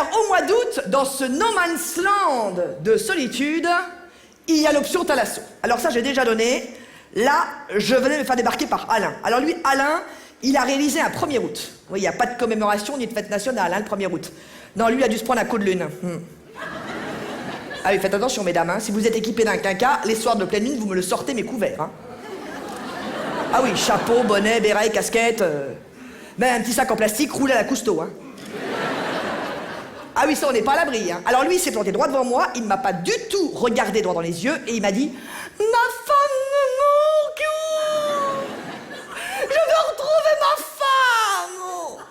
Alors, au mois d'août, dans ce no man's land de solitude, il y a l'option Thalasso. Alors ça, j'ai déjà donné. Là, je venais me faire débarquer par Alain. Alors lui, Alain, il a réalisé un 1er août. Oui, il n'y a pas de commémoration ni de fête nationale, hein, le 1er août. Non, lui, il a dû se prendre un coup de lune. Ah oui, faites attention, mesdames, hein. Si vous êtes équipés d'un quinca, les soirs de pleine lune, vous me le sortez, mes couverts. Hein. Ah oui, chapeau, bonnet, béret, casquette... Même un petit sac en plastique roulé à la Cousteau, hein. Ah oui, ça, on n'est pas à l'abri, hein. Alors lui, il s'est planté droit devant moi, il ne m'a pas du tout regardé droit dans les yeux, et il m'a dit « Ma femme me manque! Je veux retrouver ma femme !»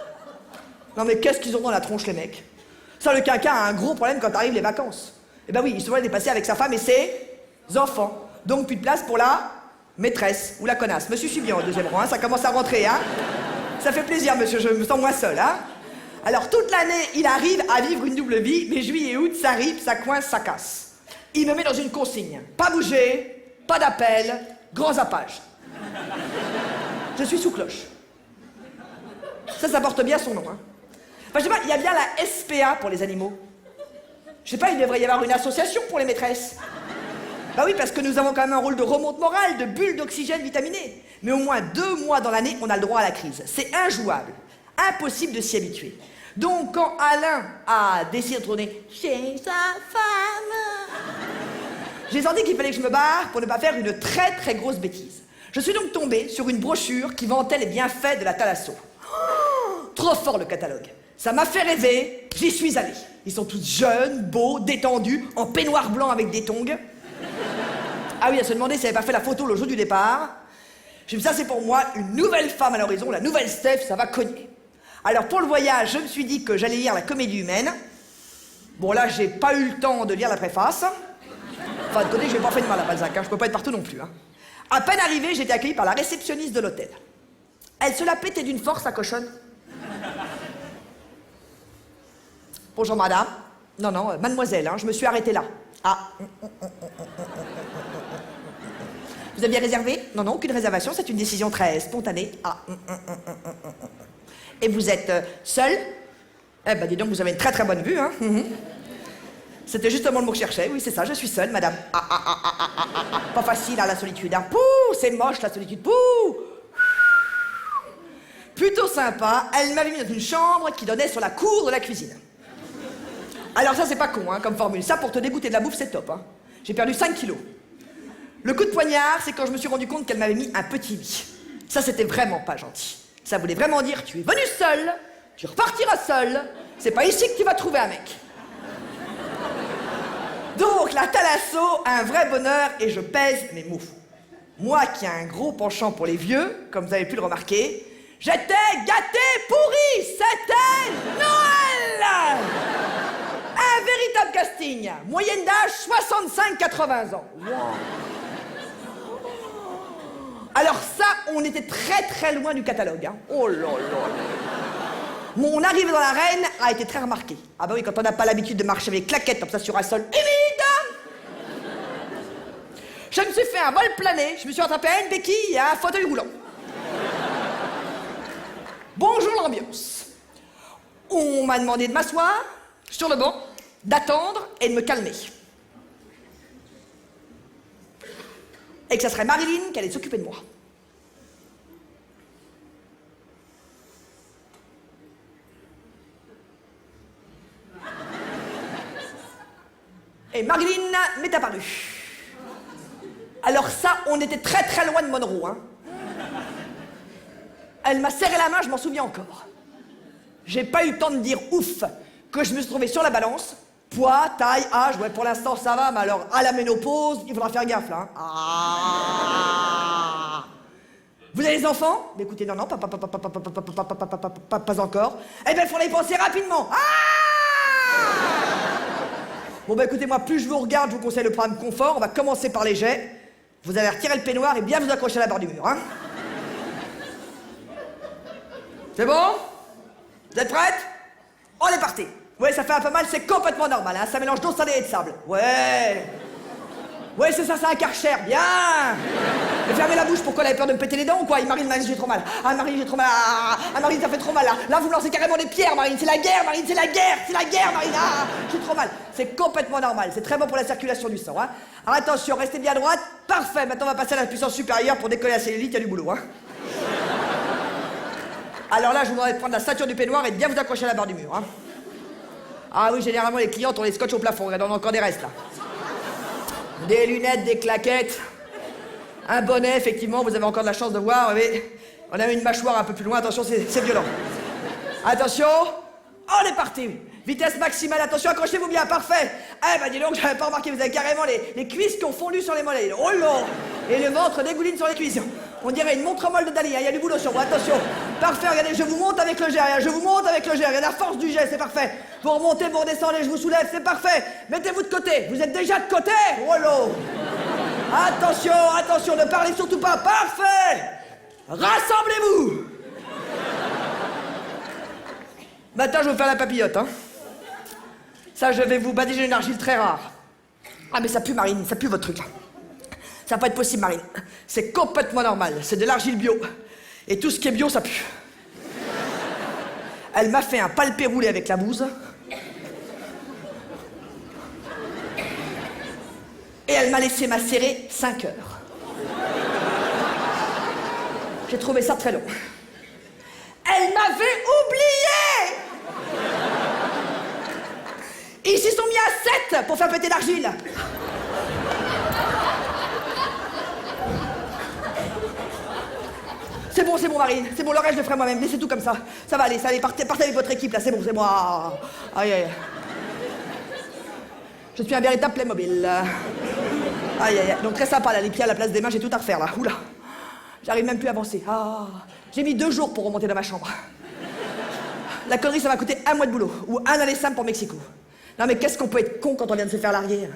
Non mais qu'est-ce qu'ils ont dans la tronche, les mecs? Ça, le quinquin a un gros problème quand arrivent les vacances. Eh ben oui, il se voit dépasser avec sa femme et ses enfants. Donc plus de place pour la maîtresse ou la connasse. Monsieur, je suis bien au 2e rang, hein, ça commence à rentrer, hein. Ça fait plaisir, monsieur, je me sens moins seul, hein. Alors toute l'année, il arrive à vivre une double vie, mais juillet et août, ça ripe, ça coince, ça casse. Il me met dans une consigne. Pas bouger, pas d'appel, grand zappage. Je suis sous cloche. Ça porte bien son nom, hein. Enfin, je sais pas, il y a bien la SPA pour les animaux. Je sais pas, il devrait y avoir une association pour les maîtresses. Bah oui, parce que nous avons quand même un rôle de remonte morale, de bulle d'oxygène vitaminé. Mais au moins 2 mois dans l'année, on a le droit à la crise. C'est injouable. Impossible de s'y habituer. Donc, quand Alain a décidé de tourner chez sa femme, j'ai senti qu'il fallait que je me barre pour ne pas faire une très très grosse bêtise. Je suis donc tombée sur une brochure qui vantait les bienfaits de la Thalasso. Oh, trop fort le catalogue. Ça m'a fait rêver, j'y suis allée. Ils sont tous jeunes, beaux, détendus, en peignoir blanc avec des tongs. Ah oui, à se demander si elle avait pas fait la photo le jour du départ. J'ai dit, ça c'est pour moi, une nouvelle femme à l'horizon, la nouvelle Steph, ça va cogner. Alors pour le voyage, je me suis dit que j'allais lire la Comédie humaine. Bon là, j'ai pas eu le temps de lire la préface. Enfin, de côté, je n'ai pas fait de mal à Balzac, hein. Je peux pas être partout non plus. Hein. À peine arrivée, j'ai été accueillie par la réceptionniste de l'hôtel. Elle se la pétait d'une force, la cochonne. Bonjour madame. Non, non, mademoiselle, hein, je me suis arrêtée là. Ah. Vous aviez réservé? Non, non, aucune réservation, c'est une décision très spontanée. Ah. Et vous êtes seule? Eh ben dis donc, vous avez une très très bonne vue, hein. C'était justement le mot que je cherchais, oui c'est ça, je suis seule, madame. Pas facile, hein, la solitude, hein. Pouh, c'est moche la solitude, pouh. Plutôt sympa, elle m'avait mis dans une chambre qui donnait sur la cour de la cuisine. Alors ça c'est pas con, hein, comme formule, ça pour te dégoûter de la bouffe c'est top, hein. J'ai perdu 5 kilos. Le coup de poignard, c'est quand je me suis rendu compte qu'elle m'avait mis un petit lit. Ça c'était vraiment pas gentil. Ça voulait vraiment dire, tu es venu seul, tu repartiras seul, c'est pas ici que tu vas trouver un mec. Donc la Thalasso, un vrai bonheur et je pèse mes mots. Moi qui ai un gros penchant pour les vieux, comme vous avez pu le remarquer, j'étais gâté pourri, c'était Noël. Un véritable casting, moyenne d'âge 65-80 ans. Wow. Alors ça, on était très très loin du catalogue. Hein. Oh là là. Mon arrivée dans l'arène a été très remarquée. Ah bah oui, quand on n'a pas l'habitude de marcher avec claquettes comme ça sur un sol humide. Je me suis fait un vol plané, je me suis attrapé à une béquille et à un fauteuil roulant. Bonjour l'ambiance. On m'a demandé de m'asseoir sur le banc, d'attendre et de me calmer. Et que ça serait Marilyn qui allait s'occuper de moi. Et Marilyn m'est apparue. Alors ça, on était très très loin de Monroe, hein. Elle m'a serré la main, je m'en souviens encore. J'ai pas eu le temps de dire ouf, que je me suis trouvé sur la balance. Poids, taille, âge, ouais pour l'instant ça va, mais alors à la ménopause, il faudra faire gaffe là. Hein. Ah. Vous avez des enfants? Mais écoutez, non, non, pas encore. Eh bien, il faudra y penser rapidement. Ah. Bon bah écoutez, moi, plus je vous regarde, je vous conseille le programme confort. On va commencer par les jets. Vous allez retirer le peignoir et bien vous accrocher à la barre du mur, hein. C'est bon? Vous êtes prêtes? On est parti. Ouais, ça fait un peu mal, c'est complètement normal, hein. Ça mélange d'eau salée et de sable. Ouais. Ouais, c'est ça, c'est un Karcher, bien. Mais fermez la bouche, pourquoi elle avait peur de me péter les dents ou quoi? Marine, j'ai trop mal. Ah Marine, j'ai trop mal. Ah Marine, ça fait trop mal là. Là, vous me lancez carrément des pierres, Marine. C'est la guerre, Marine, c'est la guerre, c'est la guerre, Marine. Ah, j'ai trop mal. C'est complètement normal. C'est très bon pour la circulation du sang, hein. Alors attention, restez bien droite. Parfait. Maintenant, on va passer à la puissance supérieure pour décoller la cellulite. Il y a du boulot, hein. Alors là, je vous demanderai de prendre la ceinture du peignoir et de bien vous accrocher à la barre du mur, hein. Ah oui, généralement, les clientes ont les scotch au plafond. Regardez, on a encore des restes, là. Des lunettes, des claquettes. Un bonnet, effectivement, vous avez encore de la chance de voir, mais on a une mâchoire un peu plus loin, attention, c'est violent. Attention, on est parti. Vitesse maximale, attention, accrochez-vous bien, parfait. Eh ben dis donc, j'avais pas remarqué, vous avez carrément les cuisses qui ont fondu sur les mollets. Oh là. Et le ventre dégouline sur les cuisses. On dirait une montre molle de Dali, hein. Il y a du boulot sur vous, attention. Parfait, regardez, je vous monte avec le jet, hein. Je vous monte avec le jet, regardez la force du jet, c'est parfait. Vous remontez, vous redescendez, je vous soulève, c'est parfait. Mettez-vous de côté, vous êtes déjà de côté. Oh là. Attention, attention, ne parlez surtout pas. Parfait. Rassemblez-vous. Maintenant, je vais vous faire la papillote, hein. Ça, je vais vous badiger une argile très rare. Ah, mais ça pue, Marine, ça pue votre truc, là. Ça va pas être possible, Marine. C'est complètement normal. C'est de l'argile bio. Et tout ce qui est bio, ça pue. Elle m'a fait un palpé roulé avec la bouse. Et elle m'a laissé macérer 5 heures. J'ai trouvé ça très long. Elle m'avait oublié. Ils s'y sont mis à 7 pour faire péter l'argile. C'est bon, Marine. C'est bon, le reste, je le ferai moi-même. Laissez tout comme ça. Ça va aller, ça allez. Partez avec votre équipe, là. C'est bon, c'est moi. Aïe, aïe. Je suis un véritable Playmobil. Aïe, aïe, aïe. Donc très sympa, là, les pieds à la place des mains, j'ai tout à refaire, là. Oula. J'arrive même plus à avancer. Ah. J'ai mis 2 jours pour remonter dans ma chambre. La connerie, ça m'a coûté 1 mois de boulot. Ou un aller simple pour Mexico. Non mais qu'est-ce qu'on peut être con quand on vient de se faire larguer.